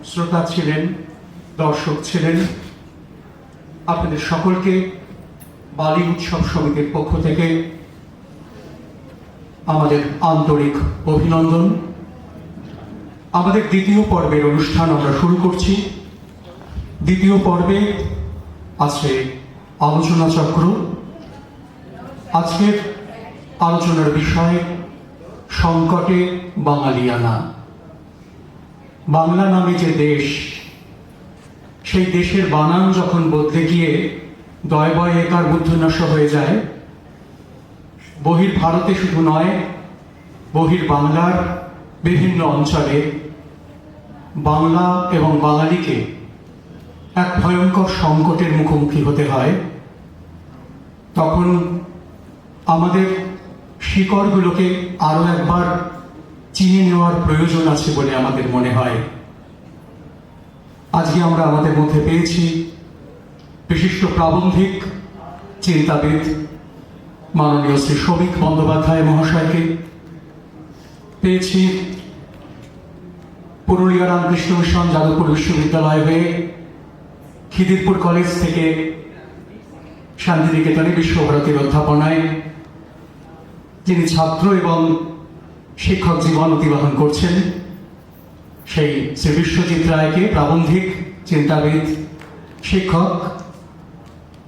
শ্রোতা ছিলেন, দর্শক ছিলেন, আপনাদের সকলকে বালি উৎসব সমিতির পক্ষ থেকে আমাদের আন্তরিক অভিনন্দন। আমাদের দ্বিতীয় পর্বের অনুষ্ঠান আমরা শুরু করছি। দ্বিতীয় পর্বে আছে আলোচনা চক্র। আজকের আলোচনার বিষয় সংকটে বাঙালিয়ানা। বাংলা নামে যে দেশ, সেই দেশের বানান যখন বদলে গিয়ে দয় বয় একার বুদ্ধনাশ হয়ে যায়, বহির ভারতে শুধু নয়, বহির বাংলার বিভিন্ন অঞ্চলে বাংলা এবং বাঙালিকে এক ভয়ঙ্কর সংকটের মুখোমুখি হতে হয়। তখন আমাদের শিকড়গুলোকে আরো একবার চিনে নেওয়ার প্রয়োজন আছে বলে আমাদের মনে হয়। আজকে আমরা আমাদের মধ্যে পেয়েছি বিশিষ্ট প্রাবন্ধিক, চিন্তাবিদ মাননীয় শ্রী শ্রমিক বন্দ্যোপাধ্যায় মহাশয়কে, পেয়েছি পুরুলিয়া রামকৃষ্ণ মিশন যাদবপুর বিশ্ববিদ্যালয় হয়ে খিদিরপুর কলেজ থেকে শান্তিনিকেতনে বিশ্বভারতীর অধ্যাপনায় যিনি ছাত্র এবং শিক্ষক জীবন অতিবাহন করছেন, সেই শ্রী বিশ্বজিৎ রায়কে, প্রাবন্ধিক, চিন্তাবিদ, শিক্ষক।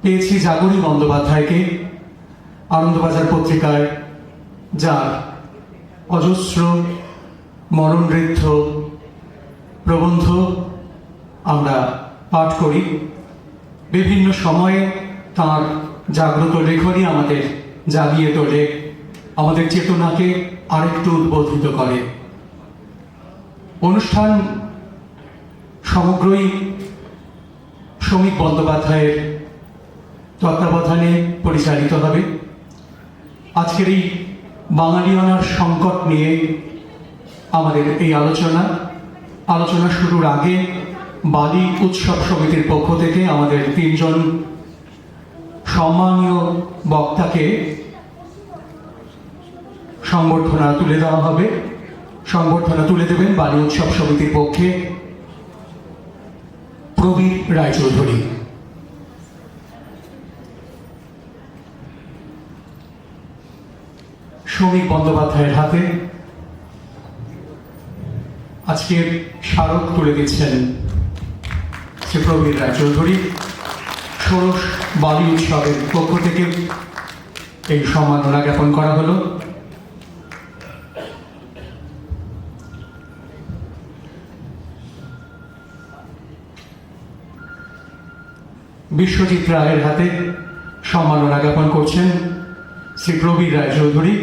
পেয়েছি জাগরী বন্দ্যোপাধ্যায়কে, আনন্দবাজার পত্রিকায় যার অজস্র মরণঋদ্ধ প্রবন্ধ আমরা পাঠ করি। বিভিন্ন সময়ে তার জাগ্রত লেখনী আমাদের জাগিয়ে তোলে, আমাদের চেতনাকে আরেকটু উদ্বোধিত করে। অনুষ্ঠান সমগ্রই শ্রমিক বন্দ্যোপাধ্যায়ের তত্ত্বাবধানে পরিচালিত হবে। আজকের এই বাঙালিয়ানার সংকট নিয়ে আমাদের এই আলোচনা শুরুর আগে বালি উৎসব সমিতির পক্ষ থেকে আমাদের তিনজন সম্মানীয় বক্তাকে সংবর্ধনা তুলে দেওয়া হবে। সংবর্ধনা তুলে দেবেন বালি উৎসব সমিতির পক্ষে প্রবীর রায়চৌধুরী। শ্রমিক বন্দ্যোপাধ্যায়ের হাতে আজকের স্মারক তুলে দিচ্ছেন শ্রী প্রবীর রায়চৌধুরী। ষোড়শ বালি উৎসবের পক্ষ থেকে এই সম্মাননা জ্ঞাপন করা হলো। বিশ্বজিৎ রায়ের হাতে সম্মাননা জ্ঞাপন করছেন শ্রী প্রবীর রায়চৌধুরী।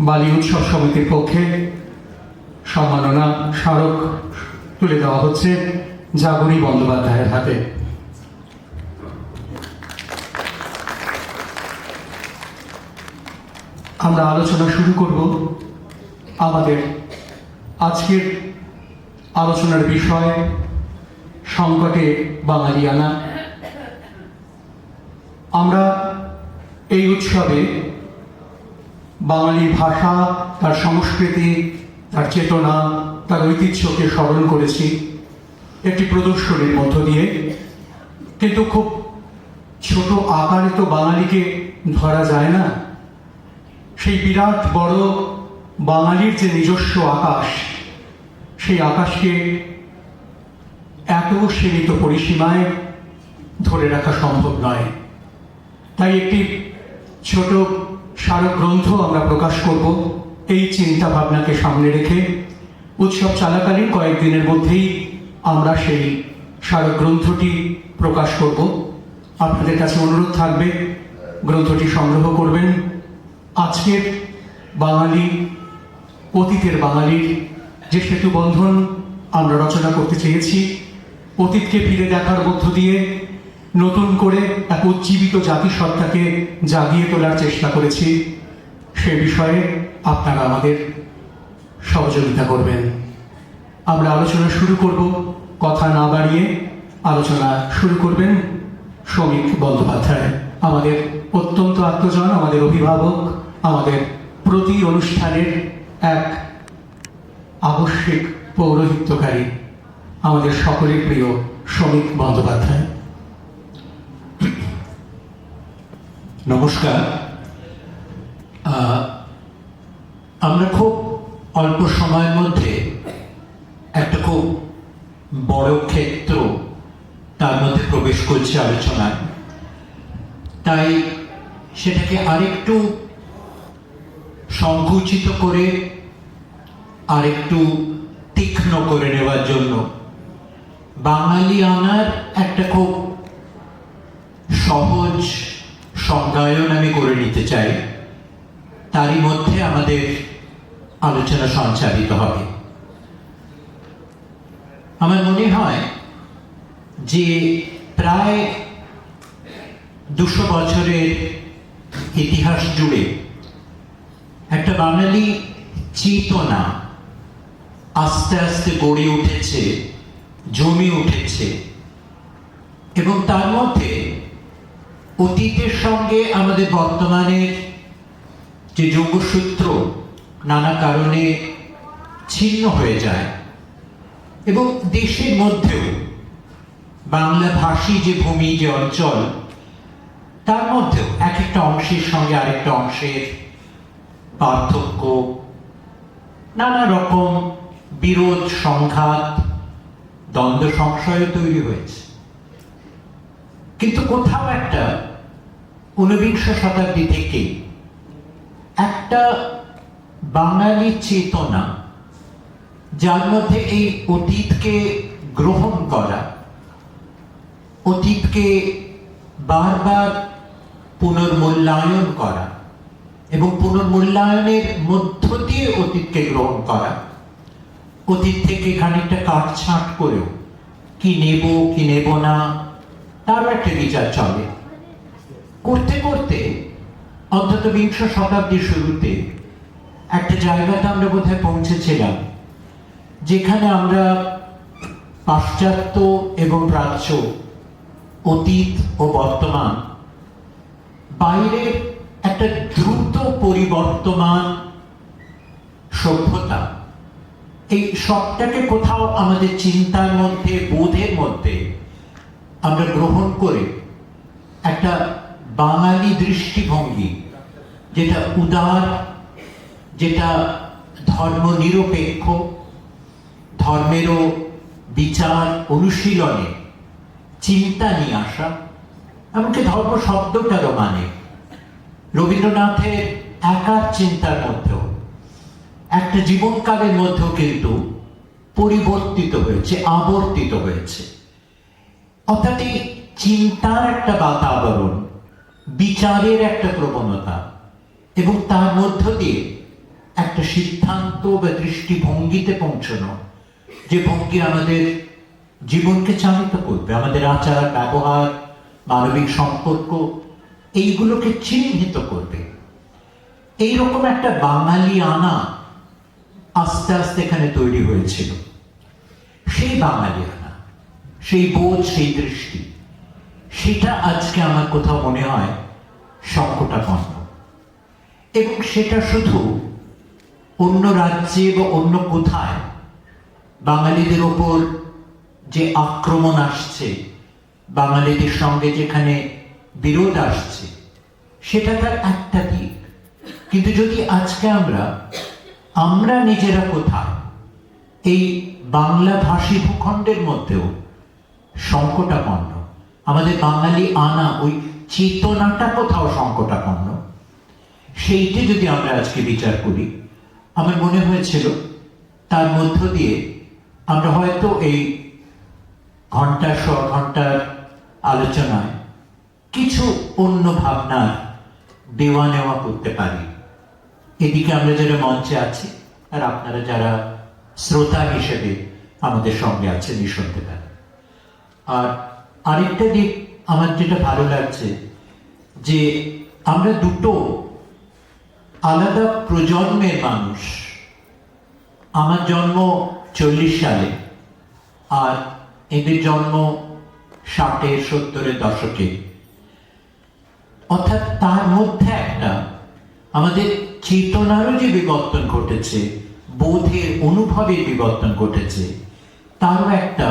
বালি উৎসব সমিতির পক্ষে সম্মাননা স্মারক তুলে দেওয়া হচ্ছে জাগরী বন্দ্যোপাধ্যায়ের হাতে। আমরা আলোচনা শুরু করব। আমাদের আজকের আলোচনার বিষয় সংকটে বাঙালিয়ানা। আমরা এই উৎসবে বাঙালি ভাষা, তার সংস্কৃতি, তার চেতনা, তার ঐতিহ্যকে স্মরণ করেছি একটি প্রদর্শনীর মধ্য দিয়ে। কিন্তু খুব ছোট আকারে তো বাঙালিকে ধরা যায় না। সেই বিরাট বড় বাঙালির যে নিজস্ব আকাশ, সেই আকাশকে এত সীমিত পরিসীমায় ধরে রাখা সম্ভব নয়। তাই একটি ছোট স্মারক গ্রন্থ আমরা প্রকাশ করব এই চিন্তা ভাবনাকে সামনে রেখে। উৎসব চলাকালীন কয়েকদিনের মধ্যেই আমরা সেই স্মারক গ্রন্থটি প্রকাশ করব। আপনাদের কাছে অনুরোধ থাকবে গ্রন্থটি সংগ্রহ করবেন। আজকের বাঙালি, অতীতের বাঙালির যে সেতু বন্ধন আমরা রচনা করতে চেয়েছি, অতীতকে ফিরে দেখার মধ্য দিয়ে নতুন করে এক উজ্জীবিত জাতিসত্তাকে জাগিয়ে তোলার চেষ্টা করেছি, সে বিষয়ে আপনারা আমাদের সহযোগিতা করবেন। আমরা আলোচনা শুরু করব। কথা না বাড়িয়ে আলোচনা শুরু করবেন শ্রমিক বন্দ্যোপাধ্যায়, আমাদের অত্যন্ত আত্মজন, আমাদের অভিভাবক, আমাদের প্রতি অনুষ্ঠানের এক আবশ্যিক পৌরোহিত্যকারী, আমাদের সকলের প্রিয় শ্রমিক বন্দ্যোপাধ্যায়। নমস্কার। আমরা খুব অল্প সময়ের মধ্যে একটা খুব বড় ক্ষেত্র তার মধ্যে প্রবেশ করছে আলোচনায়, তাই সেটাকে আরেকটু সংকুচিত করে আরেকটু তীক্ষ্ণ করে নেওয়ার জন্য বাঙালি আনার একটা খুব সহজ সংজ্ঞায়ন আমি করে নিতে চাই। তারই মধ্যে আমাদের আলোচনা সঞ্চালিত হবে। আমার মনে হয় যে প্রায় 200 বছরের ইতিহাস জুড়ে একটা বাঙালি চেতনা আস্তে আস্তে গড়ে উঠেছে, জমে উঠেছে, এবং তার মধ্যে অতীতের সঙ্গে আমাদের বর্তমানের যে যোগসূত্র নানা কারণে ছিন্ন হয়ে যায়, এবং দেশের মধ্যেও বাংলা ভাষী যে ভূমি, যে অঞ্চল, তার মধ্যেও এক একটা অংশের সঙ্গে আরেকটা অংশের পার্থক্য, নানা রকম বিরোধ, সংঘাত, দ্বন্দ্ব, সংশয় তৈরি হয়েছে। কিন্তু কোথাও একটা 19বিংশ শতাব্দী থেকে একটা বাঙালি চেতনা, যার মধ্যে এই অতীতকে গ্রহণ করা, অতীতকে বারবার পুনর্মূল্যায়ন করা এবং পুনর্মূল্যায়নের মধ্য দিয়ে অতীতকে গ্রহণ করা, অতীত থেকে খানিকটা কাটছাঁট করেও কি নেব কি নেব না তারও একটা বিচার চলে। করতে করতে অন্তত 20 শতাব্দীর শুরুতে একটা জায়গাতে আমরা বোধহয় পৌঁছেছিলাম, যেখানে আমরা পাশ্চাত্য এবং প্রাচ্য, অতীত ও বর্তমান, বাইরের একটা দ্রুত পরিবর্তমান সভ্যতা, এই সবটাকে কোথাও আমাদের চিন্তার মধ্যে, বোধের মধ্যে আমরা গ্রহণ করে একটা বাঙালি দৃষ্টিভঙ্গি, যেটা উদার, যেটা ধর্ম নিরপেক্ষ, ধর্মেরও বিচার অনুশীলনে চিন্তা নিয়ে আসা, এমনকি ধর্ম শব্দটারও মানে রবীন্দ্রনাথের একার চিন্তার মধ্যেও, একটা জীবনকালের মধ্যেও কিন্তু পরিবর্তিত হয়েছে, আবর্তিত হয়েছে। অর্থাৎ এই চিন্তার একটা বাতাবরণ, বিচারের একটা প্রবণতা, এবং তার মধ্য দিয়ে একটা সিদ্ধান্ত বা দৃষ্টিভঙ্গিতে পৌঁছানো, যে ভঙ্গি আমাদের জীবনকে চালিত করবে, আমাদের আচার ব্যবহার, মানবিক সম্পর্ক, এইগুলোকে চিহ্নিত করবে। এইরকম একটা বাঙালি আনা আস্তে আস্তে এখানে তৈরি হয়েছিল। সেই বাঙালি আনা, সেই বোধ, সেই দৃষ্টি, সেটা আজকে আমার কোথাও মনে হয় সংকটাপন্ন। এবং সেটা শুধু অন্য রাজ্যে বা অন্য কোথায় বাঙালিদের ওপর যে আক্রমণ আসছে, বাঙালিদের সঙ্গে যেখানে বিরোধ আসছে, সেটা তার একটা দিক। কিন্তু যদি আজকে আমরা নিজেরা কোথায় এই বাংলা ভাষী ভূখণ্ডের মধ্যেও সংকটাপন্ন, আমাদের বাঙালি আনা ওই চেতনাটা কোথাও সংকটাপন্ন, সেইটি যদি আমরা আজকে বিচার করি, আমার মনে হয়েছিল তার মধ্য দিয়ে আমরা হয়তো এই ঘন্টা শো ঘন্টার আলোচনায় কিছু অন্য ভাবনার দেওয়া নেওয়া করতে পারি। এদিকে আমরা যারা মঞ্চে আছি আর আপনারা যারা শ্রোতা হিসেবে আমাদের সঙ্গে আছেন, শুনতে পারেন। আর আরেকটা দিক আমার যেটা ভালো লাগছে, যে আমরা দুটো আলাদা প্রজন্মের মানুষ। আমার জন্ম 40 সালে, আর এদের জন্ম 60-70-এর দশকে। অর্থাৎ তার মধ্যে একটা আমাদের চেতনারও যে বিবর্তন ঘটেছে, বোধের অনুভবের বিবর্তন ঘটেছে, তারও একটা